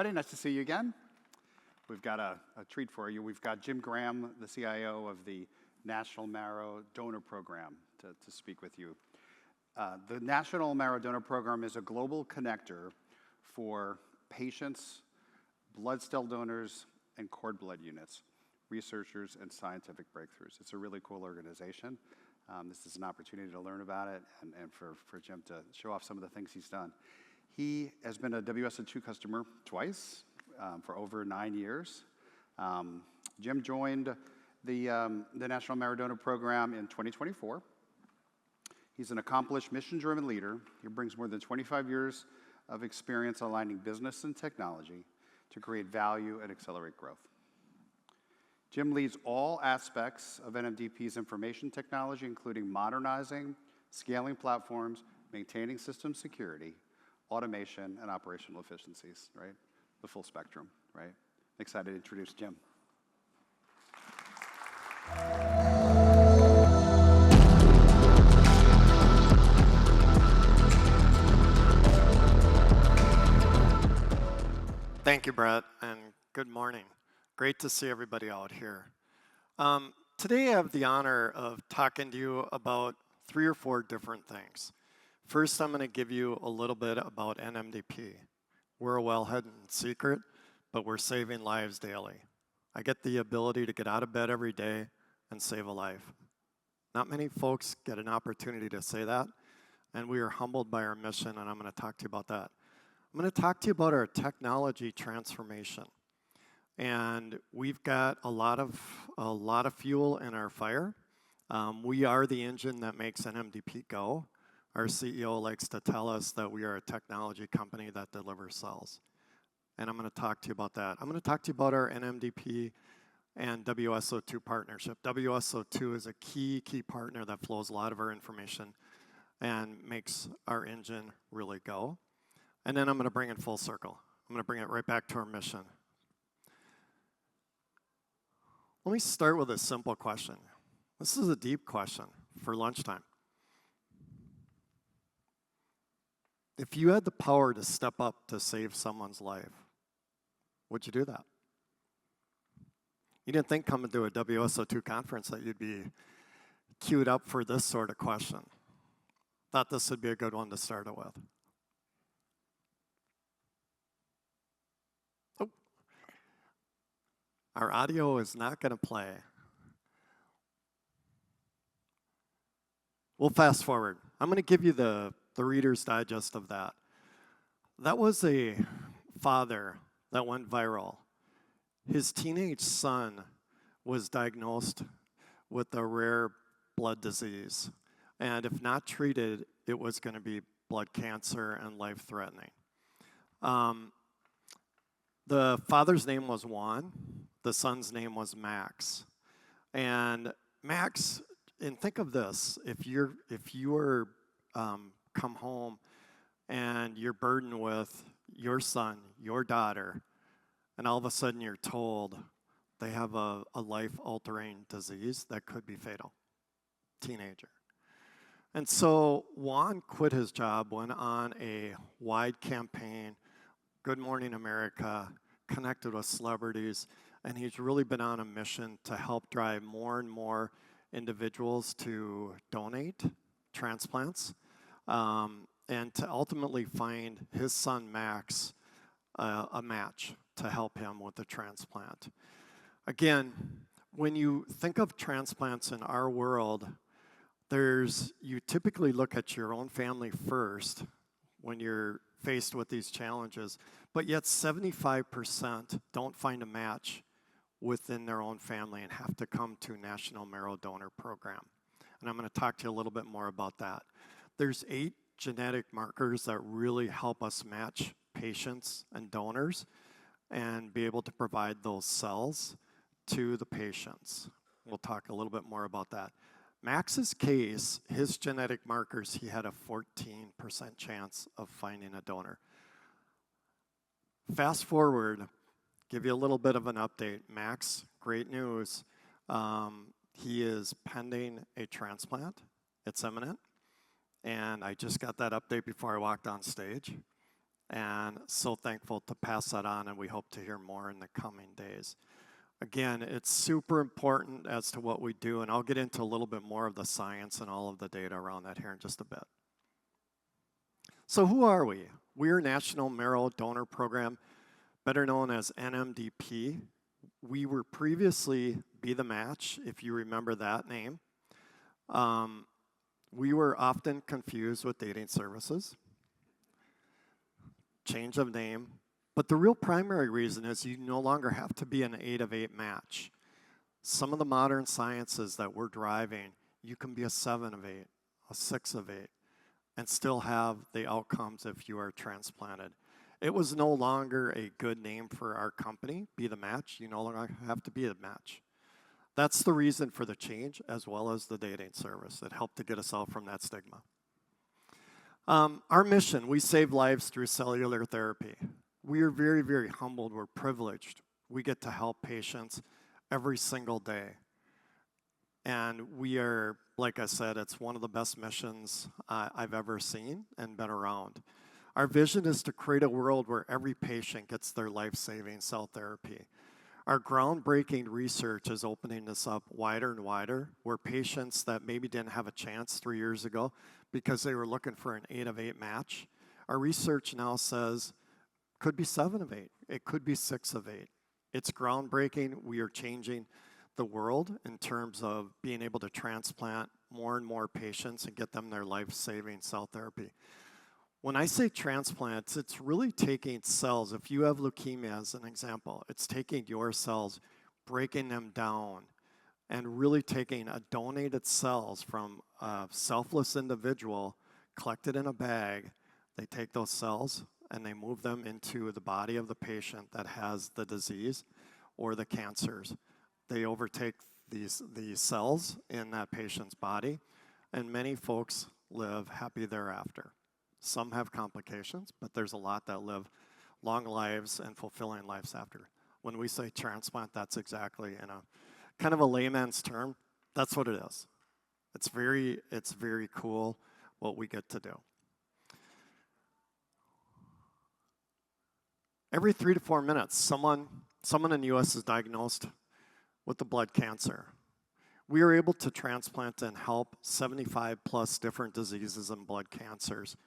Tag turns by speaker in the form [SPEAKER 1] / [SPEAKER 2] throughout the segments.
[SPEAKER 1] everybody. Nice to see you again. We've got a treat for you. We've got Jim Graham, the CIO of the National Marrow Donor Program, to speak with you. The National Marrow Donor Program is a global connector for patients, blood cell donors, and cord blood units, researchers, and scientific breakthroughs. It's a really cool organization. This is an opportunity to learn about it and for Jim to show off some of the things he's done. He has been a WSO2 customer twice for over 9 years. Jim joined the National Marrow Donor Program in 2024. He's an accomplished mission-driven leader. He brings more than 25 years of experience aligning business and technology to create value and accelerate growth. Jim leads all aspects of NMDP's information technology, including modernizing, scaling platforms, maintaining system security, automation, and operational efficiencies, right? The full spectrum, right? Excited to introduce Jim.
[SPEAKER 2] Thank you, Brett, and good morning. Great to see everybody out here. Today I have the honor of talking to you about 3 or 4 different things. First, I'm going to give you a little bit about NMDP. We're a well-hidden secret, but we're saving lives daily. I get the ability to get out of bed every day and save a life. Not many folks get an opportunity to say that, and we are humbled by our mission, and I'm going to talk to you about that. I'm going to talk to you about our technology transformation. And we've got a lot of fuel in our fire. We are the engine that makes NMDP go. Our CEO likes to tell us that we are a technology company that delivers cells. And I'm going to talk to you about that. I'm going to talk to you about our NMDP and WSO2 partnership. WSO2 is a key partner that flows a lot of our information and makes our engine really go. And then I'm going to bring it full circle. I'm going to bring it right back to our mission. Let me start with a simple question. This is a deep question for lunchtime. If you had the power to step up to save someone's life, would you do that? You didn't think coming to a WSO2 conference that you'd be queued up for this sort of question. Thought this would be a good one to start it with. Oh. Our audio is not going to play. We'll fast forward. I'm going to give you the Reader's Digest of that. That was a father that went viral. His teenage son was diagnosed with a rare blood disease. And if not treated, it was going to be blood cancer and life-threatening. The father's name was Juan. The son's name was Max. And Max, and think of this, if you were come home and you're burdened with your son, your daughter, and all of a sudden you're told they have a life-altering disease that could be fatal. Teenager. And so Juan quit his job, went on a wide campaign, Good Morning America, connected with celebrities, and he's really been on a mission to help drive more and more individuals to donate transplants. And to ultimately find his son Max a match to help him with the transplant. Again, when you think of transplants in our world, you typically look at your own family first when you're faced with these challenges, but yet 75% don't find a match within their own family and have to come to National Marrow Donor Program. And I'm going to talk to you a little bit more about that. There's 8 genetic markers that really help us match patients and donors and be able to provide those cells to the patients. We'll talk a little bit more about that. Max's case, his genetic markers, he had a 14% chance of finding a donor. Fast forward, give you a little bit of an update. Max, great news. He is pending a transplant. It's imminent. And I just got that update before I walked on stage. And so thankful to pass that on, and we hope to hear more in the coming days. Again, it's super important as to what we do, and I'll get into a little bit more of the science and all of the data around that here in just a bit. So who are we? We're National Marrow Donor Program, better known as NMDP. We were previously Be the Match, if you remember that name. We were often confused with dating services. Change of name. But the real primary reason is you no longer have to be an 8 of 8 match. Some of the modern sciences that we're driving, you can be a 7 of 8, a 6 of 8, and still have the outcomes if you are transplanted. It was no longer a good name for our company, Be the Match. You no longer have to be a match. That's the reason for the change, as well as the dating service. It helped to get us out from that stigma. Our mission, we save lives through cellular therapy. We are very, very humbled. We're privileged. We get to help patients every single day. And we are, like I said, it's one of the best missions I've ever seen and been around. Our vision is to create a world where every patient gets their life-saving cell therapy. Our groundbreaking research is opening this up wider and wider, where patients that maybe didn't have a chance 3 years ago because they were looking for an 8 of 8 match, our research now says could be 7 of 8, it could be 6 of 8. It's groundbreaking. We are changing the world in terms of being able to transplant more and more patients and get them their life-saving cell therapy. When I say transplants, it's really taking cells. If you have leukemia, as an example, it's taking your cells, breaking them down, and really taking a donated cells from a selfless individual, collected in a bag. They take those cells and they move them into the body of the patient that has the disease or the cancers. They overtake these cells in that patient's body, and many folks live happy thereafter. Some have complications, but there's a lot that live long lives and fulfilling lives after. When we say transplant, that's exactly in a kind of a layman's term, that's what it is. It's very cool what we get to do. Every 3 to 4 minutes, someone in the U.S. is diagnosed with a blood cancer. We are able to transplant and help 75 plus different diseases and blood cancers.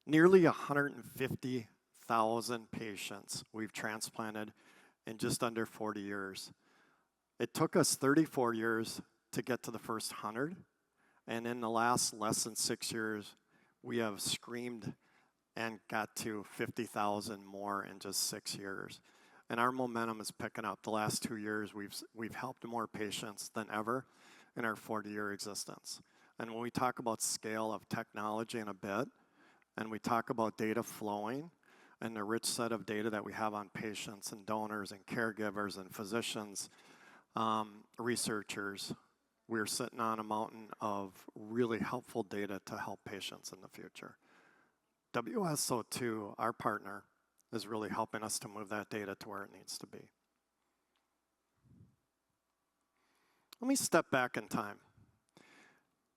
[SPEAKER 2] Nearly 150,000 patients we've transplanted in just under 40 years. It took us 34 years to get to the first 100, and in the last less than 6 years, we have screamed and got to 50,000 more in just 6 years. And our momentum is picking up. The last 2 years, we've helped more patients than ever in our 40-year existence. And when we talk about scale of technology in a bit, and we talk about data flowing and the rich set of data that we have on patients and donors and caregivers and physicians, researchers, we're sitting on a mountain of really helpful data to help patients in the future. WSO2, our partner, is really helping us to move that data to where it needs to be. Let me step back in time.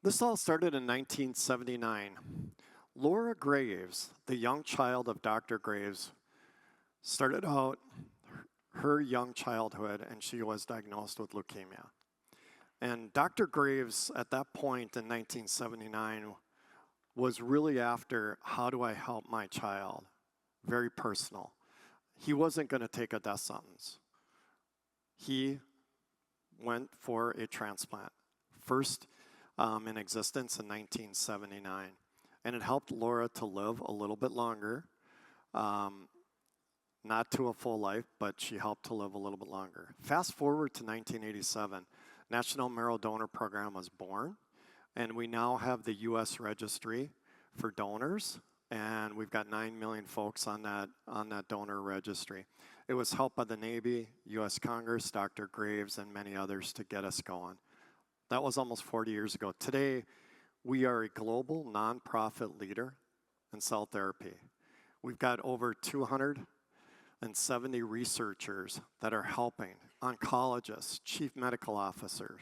[SPEAKER 2] This all started in 1979. Laura Graves, the young child of Dr. Graves, started out her young childhood, and she was diagnosed with leukemia. And Dr. Graves, at that point in 1979, was really after, how do I help my child? Very personal. He wasn't going to take a death sentence. He went for a transplant, first in existence in 1979. And it helped Laura to live a little bit longer, not to a full life, but she helped to live a little bit longer. Fast forward to 1987, National Marrow Donor Program was born, and we now have the U.S. registry for donors, and we've got 9 million folks on that donor registry. It was helped by the Navy, U.S. Congress, Dr. Graves, and many others to get us going. That was almost 40 years ago. Today, we are a global nonprofit leader in cell therapy. We've got over 270 researchers that are helping, oncologists, chief medical officers,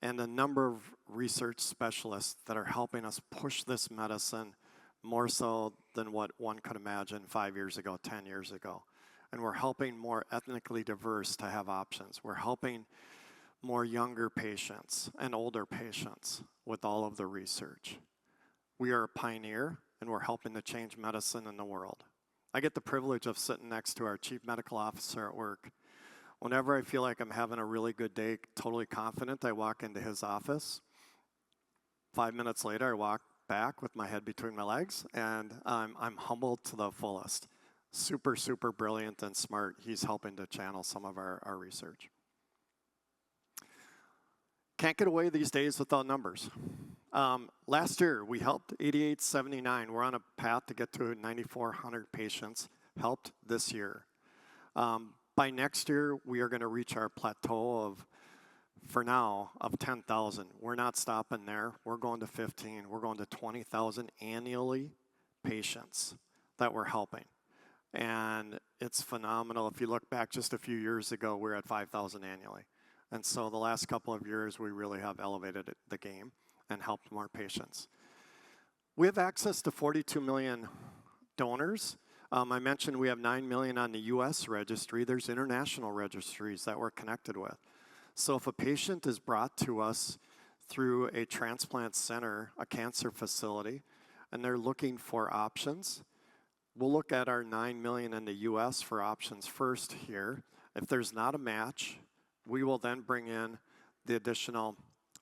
[SPEAKER 2] and a number of research specialists that are helping us push this medicine more so than what one could imagine 5 years ago, 10 years ago. And we're helping more ethnically diverse to have options. We're helping more younger patients and older patients with all of the research. We are a pioneer, and we're helping to change medicine in the world. I get the privilege of sitting next to our chief medical officer at work. Whenever I feel like I'm having a really good day, totally confident, I walk into his office. 5 minutes later, I walk back with my head between my legs, and I'm humbled to the fullest. Super, super brilliant and smart. He's helping to channel some of our research. Can't get away these days without numbers. Last year, we helped 8879. We're on a path to get to 9,400 patients helped this year. By next year, we are going to reach our plateau of, for now, of 10,000. We're not stopping there. We're going to 15. We're going to 20,000 annually patients that we're helping. And it's phenomenal. If you look back just a few years ago, we were at 5,000 annually. And so the last couple of years, we really have elevated the game and helped more patients. We have access to 42 million donors. I mentioned we have 9 million on the US registry. There's international registries that we're connected with. So if a patient is brought to us through a transplant center, a cancer facility, and they're looking for options, we'll look at our 9 million in the US for options first here. If there's not a match, we will then bring in the additional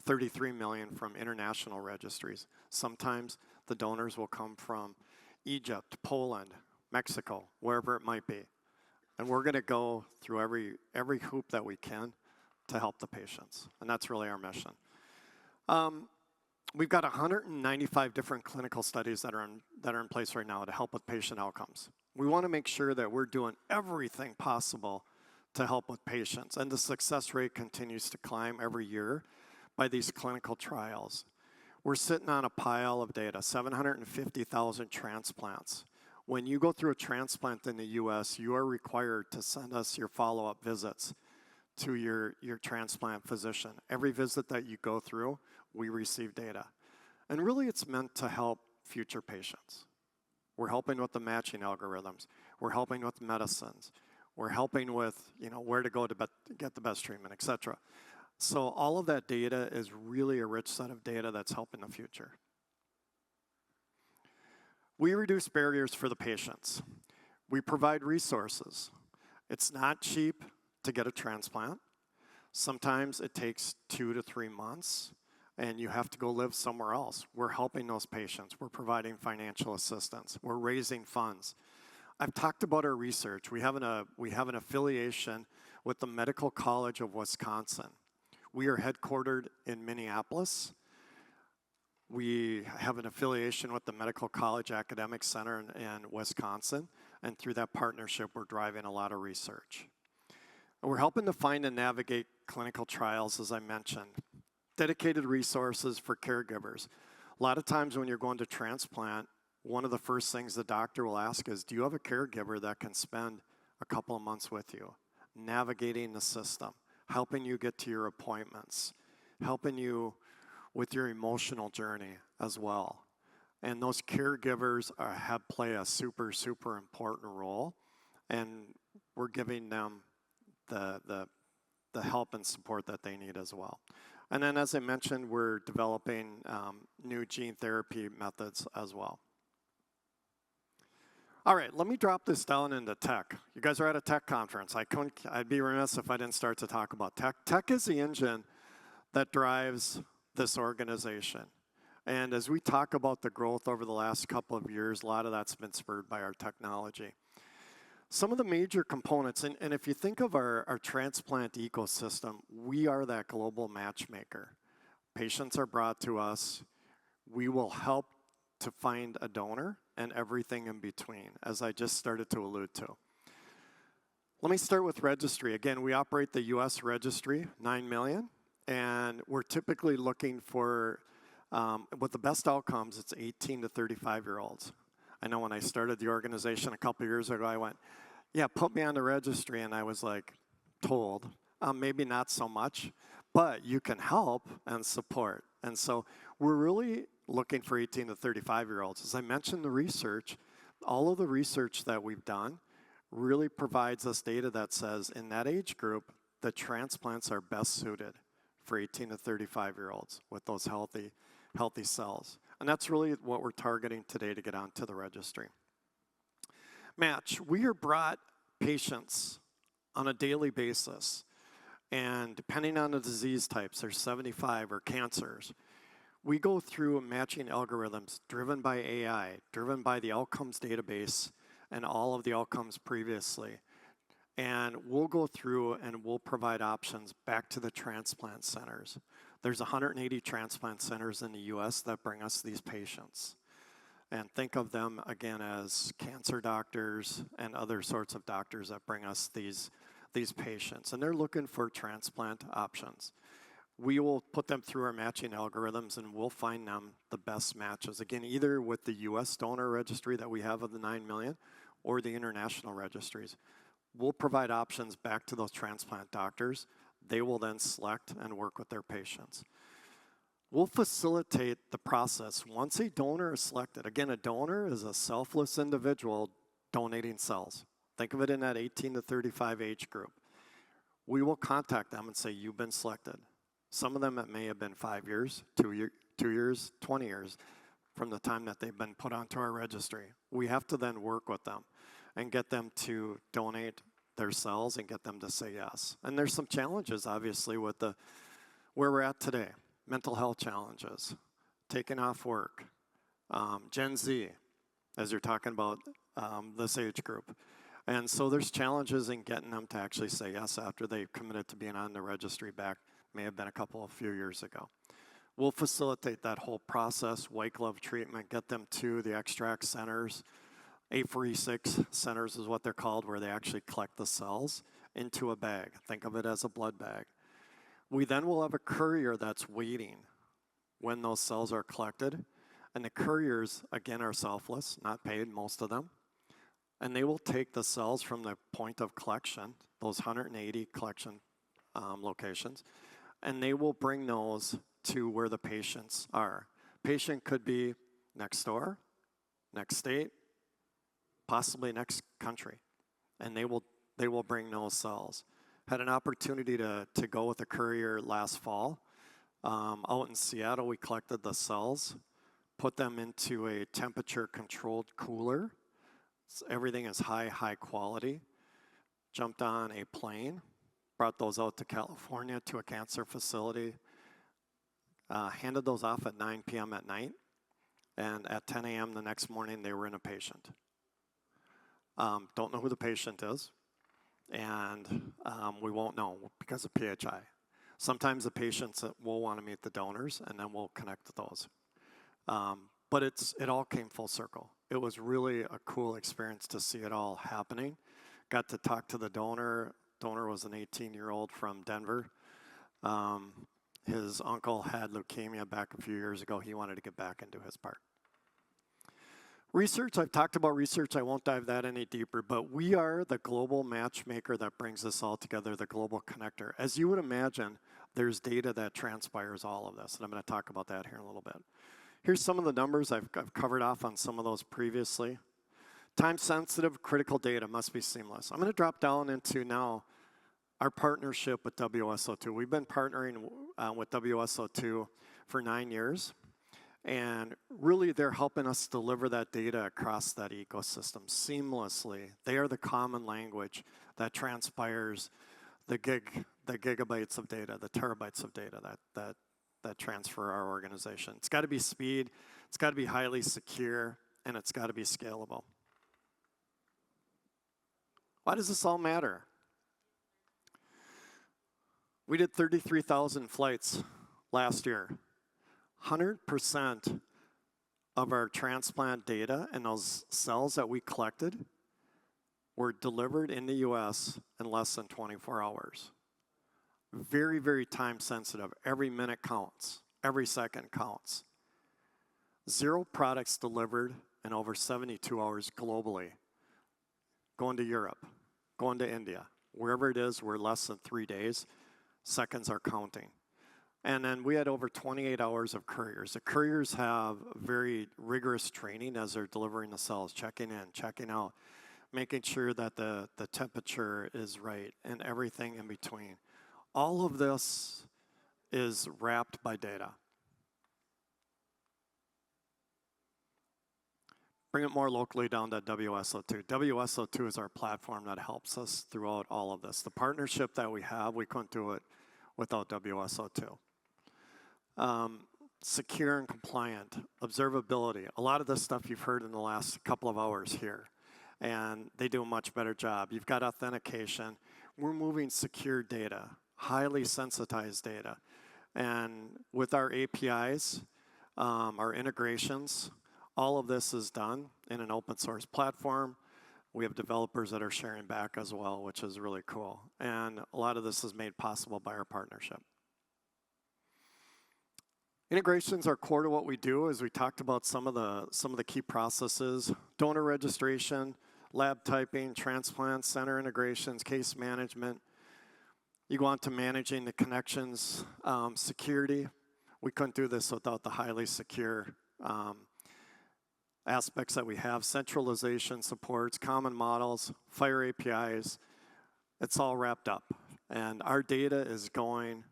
[SPEAKER 2] 33 million from international registries. Sometimes the donors will come from Egypt, Poland, Mexico, wherever it might be. And we're going to go through every hoop that we can to help the patients. And that's really our mission. We've got 195 different clinical studies that are in place right now to help with patient outcomes. We want to make sure that we're doing everything possible to help with patients. And the success rate continues to climb every year by these clinical trials. We're sitting on a pile of data, 750,000 transplants. When you go through a transplant in the US, you are required to send us your follow-up visits to your transplant physician. Every visit that you go through, we receive data. And really it's meant to help future patients. We're helping with the matching algorithms. We're helping with medicines. We're helping with, where to go to get the best treatment, et cetera. So all of that data is really a rich set of data that's helping the future. We reduce barriers for the patients. We provide resources. It's not cheap to get a transplant. Sometimes it takes 2 to 3 months, and you have to go live somewhere else. We're helping those patients. We're providing financial assistance. We're raising funds. I've talked about our research. We have an affiliation with the Medical College of Wisconsin. We are headquartered in Minneapolis. We have an affiliation with the Medical College Academic Center in Wisconsin, and through that partnership, we're driving a lot of research. And we're helping to find and navigate clinical trials, as I mentioned. Dedicated resources for caregivers. A lot of times when you're going to transplant, one of the first things the doctor will ask is, do you have a caregiver that can spend a couple of months with you, navigating the system, helping you get to your appointments, helping you with your emotional journey as well. And those caregivers play a super, super important role, and we're giving them the help and support that they need as well. And then, as I mentioned, we're developing new gene therapy methods as well. All right, let me drop this down into tech. You guys are at a tech conference. I'd be remiss if I didn't start to talk about tech. Tech is the engine that drives this organization. And as we talk about the growth over the last couple of years, a lot of that's been spurred by our technology. Some of the major components, and if you think of our transplant ecosystem, we are that global matchmaker. Patients are brought to us. We will help to find a donor and everything in between, as I just started to allude to. Let me start with registry. Again, we operate the US registry, 9 million, and we're typically looking for, with the best outcomes, it's 18 to 35-year-olds. I know when I started the organization a couple years ago, I went, yeah, put me on the registry, and I was told, maybe not so much, but you can help and support. And so we're really looking for 18 to 35-year-olds. As I mentioned the research, all of the research that we've done really provides us data that says in that age group, the transplants are best suited for 18 to 35-year-olds with those healthy cells. And that's really what we're targeting today to get onto the registry. Match, we are brought patients on a daily basis, and depending on the disease types, there's 75 or cancers, we go through matching algorithms driven by AI, driven by the outcomes database and all of the outcomes previously. And we'll go through and we'll provide options back to the transplant centers. There's 180 transplant centers in the US that bring us these patients. And think of them again as cancer doctors and other sorts of doctors that bring us these patients. And they're looking for transplant options. We will put them through our matching algorithms and we'll find them the best matches. Again, either with the US donor registry that we have of the 9 million or the international registries. We'll provide options back to those transplant doctors. They will then select and work with their patients. We'll facilitate the process once a donor is selected. Again, a donor is a selfless individual donating cells. Think of it in that 18 to 35 age group. We will contact them and say, you've been selected. Some of them, it may have been 5 years, 2 years, 20 years from the time that they've been put onto our registry. We have to then work with them and get them to donate their cells and get them to say yes. And there's some challenges, obviously, with where we're at today. Mental health challenges, taking off work, Gen Z, as you're talking about this age group. And so there's challenges in getting them to actually say yes after they've committed to being on the registry back, may have been a few years ago. We'll facilitate that whole process, white glove treatment, get them to the extract centers. apheresis centers is what they're called, where they actually collect the cells into a bag. Think of it as a blood bag. We then will have a courier that's waiting when those cells are collected. And the couriers, again, are selfless, not paid, most of them. And they will take the cells from the point of collection, those 180 collection locations, and they will bring those to where the patients are. Patient could be next door, next state, possibly next country, and they will bring those cells. Had an opportunity to go with a courier last fall. Out in Seattle, we collected the cells, put them into a temperature-controlled cooler. So everything is high quality. Jumped on a plane, brought those out to California to a cancer facility, handed those off at 9 p.m. at night, and at 10 a.m. the next morning, they were in a patient. Don't know who the patient is, and we won't know because of PHI. Sometimes the patients will want to meet the donors, and then we'll connect those. But it all came full circle. It was really a cool experience to see it all happening. Got to talk to the donor. Donor was an 18-year-old from Denver. His uncle had leukemia back a few years ago. He wanted to get back into his part. Research, I've talked about research. I won't dive that any deeper, but we are the global matchmaker that brings this all together, the global connector. As you would imagine, there's data that transpires all of this, and I'm going to talk about that here in a little bit. Here's some of the numbers. I've covered off on some of those previously. Time-sensitive, critical data must be seamless. I'm going to drop down into now our partnership with WSO2. We've been partnering with WSO2 for 9 years, and really they're helping us deliver that data across that ecosystem seamlessly. They are the common language that transpires the gigabytes of data, the terabytes of data that transfer our organization. It's got to be speed, it's got to be highly secure, and it's got to be scalable. Why does this all matter? We did 33,000 flights last year. 100% of our transplant data and those cells that we collected were delivered in the US in less than 24 hours. Very, very time sensitive. Every minute counts. Every second counts. 0 products delivered in over 72 hours globally. Going to Europe, going to India. Wherever it is, we're less than 3 days. Seconds are counting. And then we had over 28 hours of couriers. The couriers have very rigorous training as they're delivering the cells, checking in, checking out, making sure that the temperature is right and everything in between. All of this is wrapped by data. Bring it more locally down to WSO2. WSO2 is our platform that helps us throughout all of this. The partnership that we have, we couldn't do it without WSO2. Secure and compliant, observability. A lot of this stuff you've heard in the last couple of hours here, and they do a much better job. You've got authentication. We're moving secure data, highly sensitized data. And with our APIs, our integrations, all of this is done in an open source platform. We have developers that are sharing back as well, which is really cool. And a lot of this is made possible by our partnership. Integrations are core to what we do, as we talked about some of the key processes: donor registration, lab typing, transplant, center integrations, case management. You go on to managing the connections, security. We couldn't do this without the highly secure aspects that we have: centralization supports, common models, FHIR APIs. It's all wrapped up, and our data is going.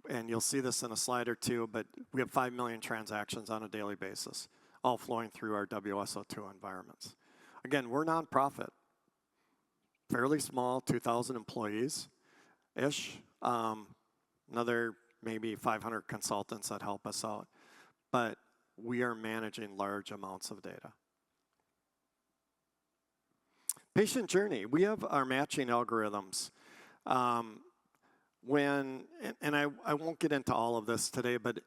[SPEAKER 2] And you'll see this in a slide or two, but we have 5 million transactions on a daily basis, all flowing through our WSO2 environments. Again, we're nonprofit, fairly small, 2,000 employees-ish, another maybe 500 consultants that help us out, but we are managing large amounts of data. Patient journey, we have our matching algorithms. I won't get into all of this today, but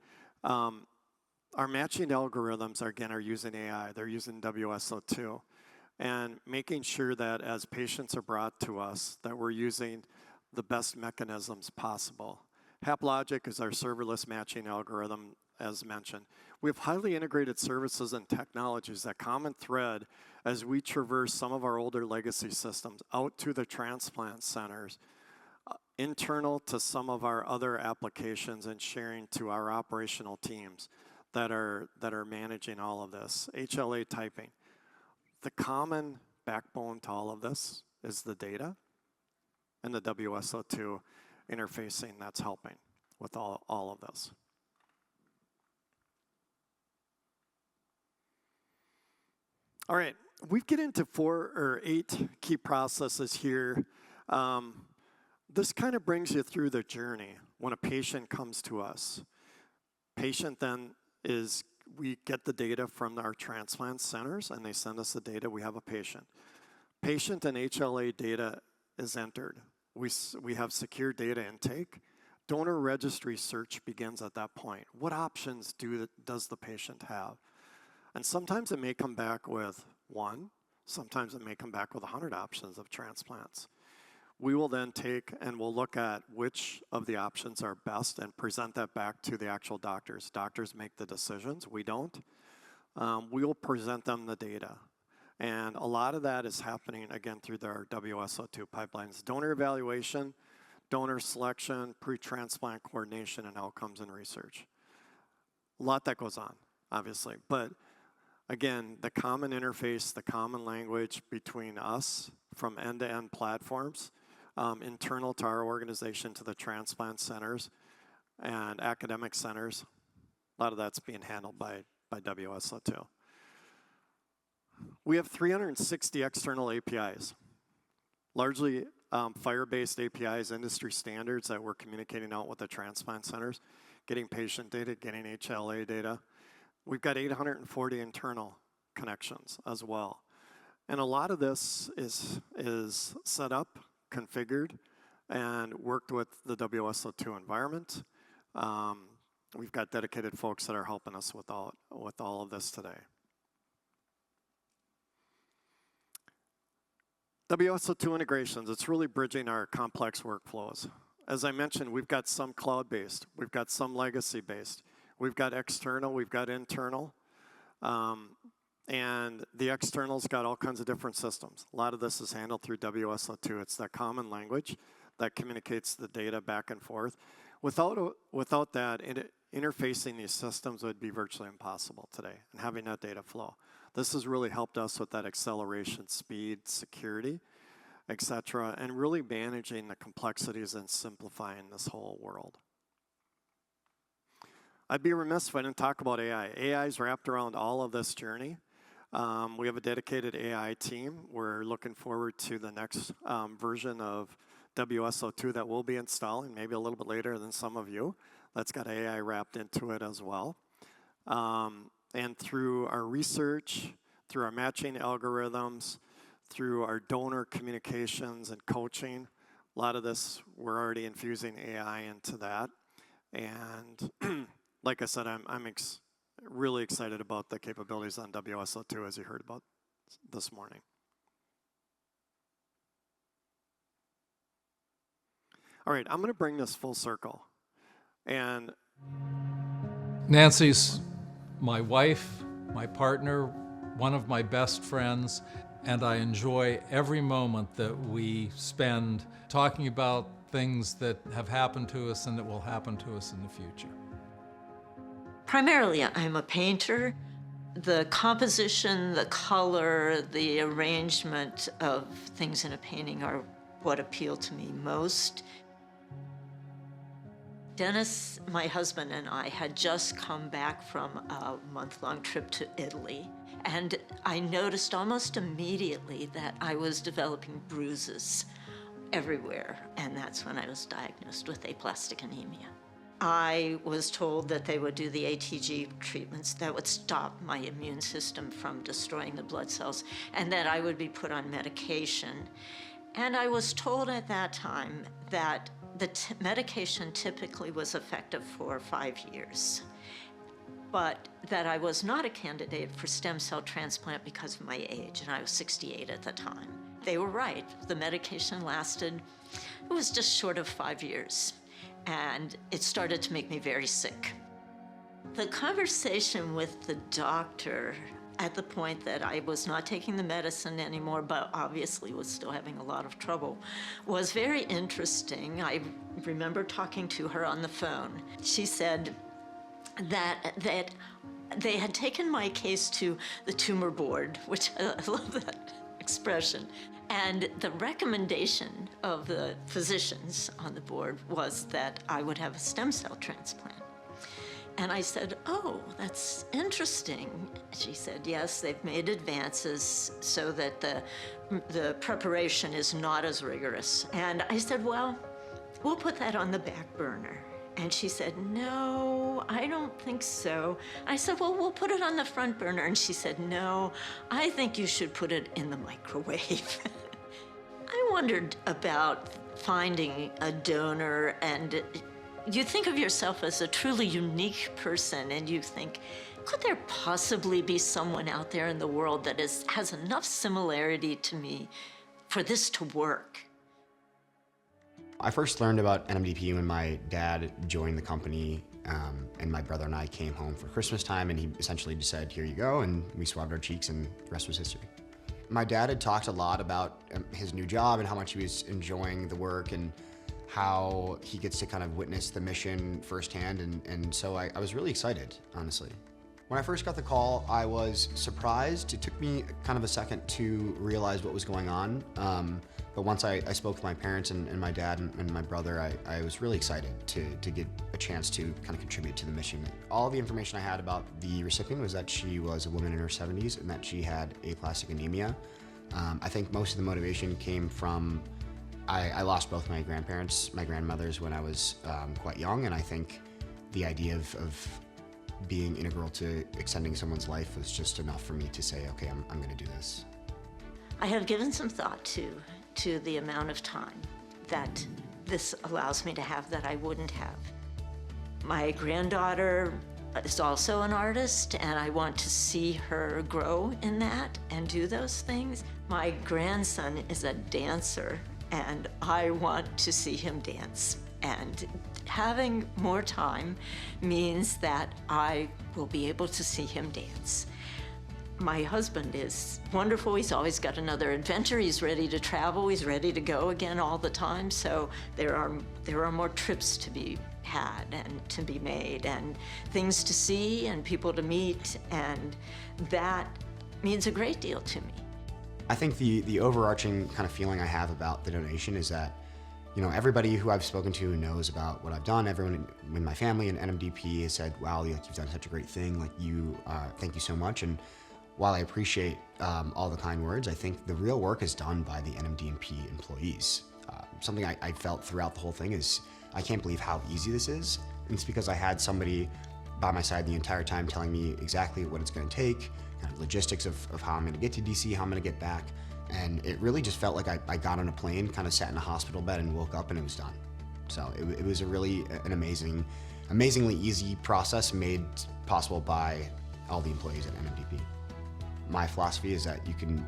[SPEAKER 2] our matching algorithms are using AI. They're using WSO2, and making sure that as patients are brought to us, that we're using the best mechanisms possible. HapLogic is our serverless matching algorithm, as mentioned. We have highly integrated services and technologies that common thread as we traverse some of our older legacy systems out to the transplant centers, internal to some of our other applications, and sharing to our operational teams that are managing all of this. HLA typing. The common backbone to all of this is the data and the WSO2 interfacing that's helping with all of this. All right, we get into 4 or 8 key processes here. This kind of brings you through the journey when a patient comes to us. Patient then we get the data from our transplant centers, and they send us the data. We have a patient. Patient and HLA data is entered. We have secure data intake. Donor registry search begins at that point. What options does the patient have? And sometimes it may come back with 1. Sometimes it may come back with 100 options of transplants. We will then take and we'll look at which of the options are best and present that back to the actual doctors. Doctors make the decisions. We don't. We will present them the data. And a lot of that is happening, again, through our WSO2 pipelines. Donor evaluation, donor selection, pre-transplant coordination, and outcomes and research. A lot that goes on, obviously. But again, the common interface, the common language between us from end-to-end platforms, internal to our organization, to the transplant centers and academic centers, a lot of that's being handled by WSO2. We have 360 external APIs, largely FHIR-based APIs, industry standards that we're communicating out with the transplant centers, getting patient data, getting HLA data. We've got 840 internal connections as well. And a lot of this is set up, configured, and worked with the WSO2 environment. We've got dedicated folks that are helping us with all of this today. WSO2 integrations, it's really bridging our complex workflows. As I mentioned, we've got some cloud-based, we've got some legacy-based, we've got external, we've got internal, and the external's got all kinds of different systems. A lot of this is handled through WSO2. It's that common language that communicates the data back and forth. Without that, interfacing these systems would be virtually impossible today, and having that data flow. This has really helped us with that acceleration, speed, security, et cetera, and really managing the complexities and simplifying this whole world. I'd be remiss if I didn't talk about AI. AI is wrapped around all of this journey. We have a dedicated AI team. We're looking forward to the next version of WSO2 that we'll be installing, maybe a little bit later than some of you. That's got AI wrapped into it as well. And through our research, through our matching algorithms, through our donor communications and coaching, a lot of this, we're already infusing AI into that. And like I said, I'm really excited about the capabilities on WSO2 as you heard about this morning. All right, I'm going to bring this full circle. And
[SPEAKER 3] Nancy's my wife, my partner, one of my best friends, and I enjoy every moment that we spend talking about things that have happened to us and that will happen to us in the future.
[SPEAKER 4] Primarily, I'm a painter. The composition, the color, the arrangement of things in a painting are what appeal to me most. Dennis, my husband, and I had just come back from a month-long trip to Italy, and I noticed almost immediately that I was developing bruises everywhere, and that's when I was diagnosed with aplastic anemia. I was told that they would do the ATG treatments that would stop my immune system from destroying the blood cells, and that I would be put on medication. And I was told at that time that the medication typically was effective for 5 years, but that I was not a candidate for stem cell transplant because of my age, and I was 68 at the time. They were right. The medication lasted, it was just short of 5 years, and it started to make me very sick. The conversation with the doctor at the point that I was not taking the medicine anymore, but obviously was still having a lot of trouble, was very interesting. I remember talking to her on the phone. She said that they had taken my case to the tumor board, which I love that expression. And the recommendation of the physicians on the board was that I would have a stem cell transplant. And I said, oh, that's interesting. She said, yes, they've made advances so that the preparation is not as rigorous. And I said, well, we'll put that on the back burner. And she said, no, I don't think so. I said, well, we'll put it on the front burner. And she said, no, I think you should put it in the microwave. I wondered about finding a donor, and you think of yourself as a truly unique person, and you think, could there possibly be someone out there in the world that has enough similarity to me for this to work?
[SPEAKER 5] I first learned about NMDP when my dad joined the company, and my brother and I came home for Christmas time, and he essentially just said, here you go, and we swabbed our cheeks, and the rest was history. My dad had talked a lot about his new job and how much he was enjoying the work and how he gets to kind of witness the mission firsthand, and so I was really excited, honestly. When I first got the call, I was surprised. It took me kind of a second to realize what was going on, but once I spoke with my parents and my dad and my brother, I was really excited to get a chance to kind of contribute to the mission. All the information I had about the recipient was that she was a woman in her 70s and that she had aplastic anemia. I think most of the motivation came from I lost both my grandparents, my grandmothers, when I was quite young, and I think the idea of being integral to extending someone's life was just enough for me to say, okay, I'm going to do this.
[SPEAKER 4] I have given some thought to the amount of time that this allows me to have that I wouldn't have. My granddaughter is also an artist, and I want to see her grow in that and do those things. My grandson is a dancer, and I want to see him dance. And having more time means that I will be able to see him dance. My husband is wonderful. He's always got another adventure. He's ready to travel. He's ready to go again all the time. So there are more trips to be had and to be made and things to see and people to meet, and that means a great deal to me.
[SPEAKER 5] I think the overarching kind of feeling I have about the donation is that, you know, everybody who I've spoken to knows about what I've done. Everyone in my family in NMDP has said, wow, you've done such a great thing. Like, thank you so much. And while I appreciate all the kind words, I think the real work is done by the NMDP employees. Something I felt throughout the whole thing is, I can't believe how easy this is. And it's because I had somebody by my side the entire time telling me exactly what it's going to take, kind of logistics of how I'm going to get to DC, how I'm going to get back. And it really just felt like I got on a plane, kind of sat in a hospital bed and woke up and it was done. So it was an amazingly easy process made possible by all the employees at NMDP. My philosophy is that you can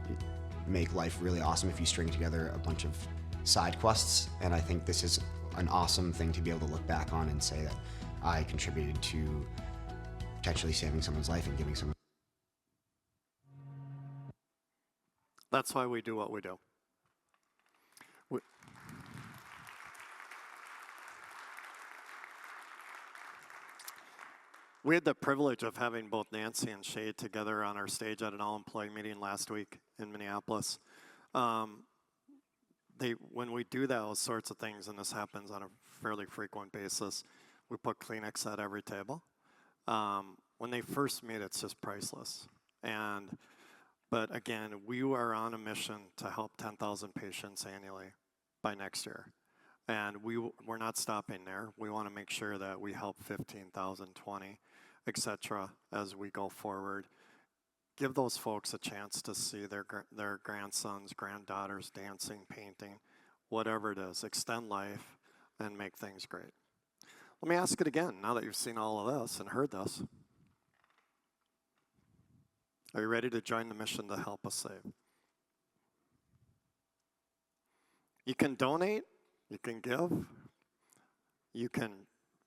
[SPEAKER 5] make life really awesome if you string together a bunch of side quests, and I think this is an awesome thing to be able to look back on and say that I contributed to potentially saving someone's life and giving someone.
[SPEAKER 2] That's why we do what we do. We had the privilege of having both Nancy and Shay together on our stage at an all-employee meeting last week in Minneapolis. When we do those sorts of things, and this happens on a fairly frequent basis, we put Kleenex at every table. When they first meet, it's just priceless. But again, we are on a mission to help 10,000 patients annually by next year. And we're not stopping there. We want to make sure that we help 15,000, 20, et cetera, as we go forward. Give those folks a chance to see their grandsons, granddaughters dancing, painting, whatever it is. Extend life and make things great. Let me ask it again, now that you've seen all of this and heard this. Are you ready to join the mission to help us save? You can donate, you can give, you can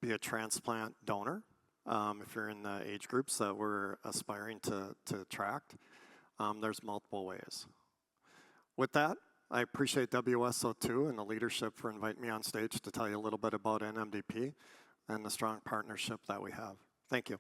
[SPEAKER 2] be a transplant donor if you're in the age groups that we're aspiring to attract. There's multiple ways. With that, I appreciate WSO2 and the leadership for inviting me on stage to tell you a little bit about NMDP and the strong partnership that we have. Thank you.